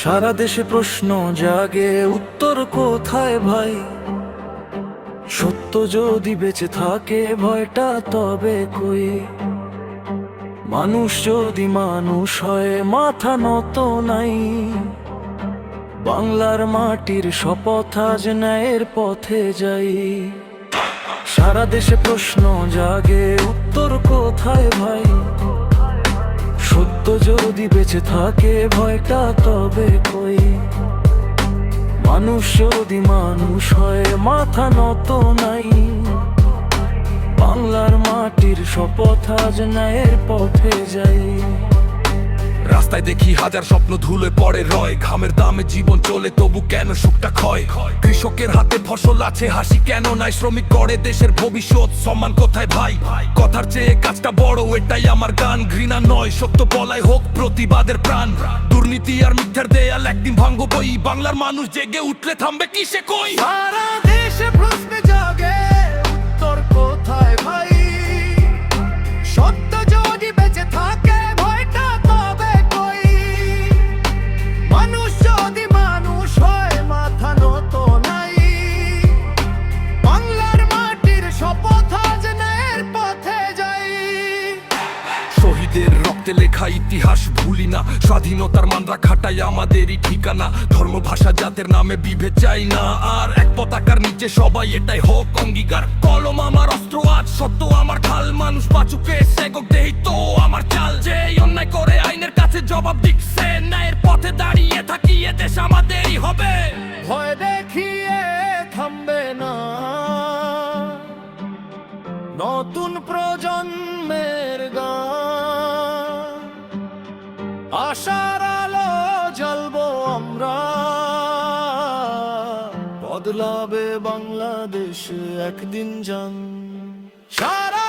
সারা দেশে প্রশ্ন জাগে, উত্তর কোথায় ভাই? সত্য যদি বেঁচে থাকে ভয়টা তবে কই? মানুষ যদি মানুষ হয় মাথা নত নাই। বাংলার মাটির শপথ আজ ন্যায়ের পথে যাই। সারা দেশে প্রশ্ন জাগে, উত্তর কোথায় ভাই? সত্য যদি বেঁচে থাকে ভয়টা তবে কই? মানুষ যদি মানুষ হয় মাথা নত নাই। বাংলার মাটির শপথ আজ ন্যায়ের পথে যাই। রাস্তায় দেখি হাজার স্বপ্ন ধুলে পড়ে রয়, ঘামের দামে জীবন চলে তবু কেন সুখটা ক্ষয়? কৃষকের হাতে ফসল আছে হাসি কেন নাই? শ্রমিক করে দেশের ভবিষ্যৎ, সম্মান কোথায় ভাই? কথার চেয়ে কাজটা বড়, এটাই আমার গান। ঘৃণা নয় সত্য বলাই হোক প্রতিবাদের প্রাণ। দুর্নীতি আর মিথ্যার দেয়াল একদিন ভাঙবো বই, বাংলার মানুষ জেগে উঠলে থামবে কিসে কই? সারা দেশে প্রশ্ন জাগে, উত্তর কোথায় ভাই? সত্য যদি বেঁচে থাকে ভয়টা তবে কই? মানুষ যদি মানুষ হয় মাথা নত নাই। বাংলার মাটির শপথ আজ ন্যায়ের পথে যাই। শহীদের রক্তে লেখা ইতিহাস ভুলি না, স্বাধীনতার মানরা খাটাই আমাদেরই ঠিকানা। ধর্ম ভাষা জাতের নামে বিভেদ চাই না, আর এক পতাকার নিচে সবাই এটাই হোক অঙ্গীকার। কলম আমার অস্ত্র আজ, সত্য আমার ঢাল। মানুষ বাঁচুকে সেগক দেই তো আমার চাল। যে অন্যায় করে আইনের কাছে জবাব দিচ্ছে, ন্যায়ের পথে দাঁড়িয়ে থাকি এ দেশ আমাদেরই হবে। ভয় দেখিয়ে থামবে না নতুন প্রজন্মের গান। আশার আলো জ্বলবো আমরা, বদলাবে বাংলাদেশ একদিন জান। সারা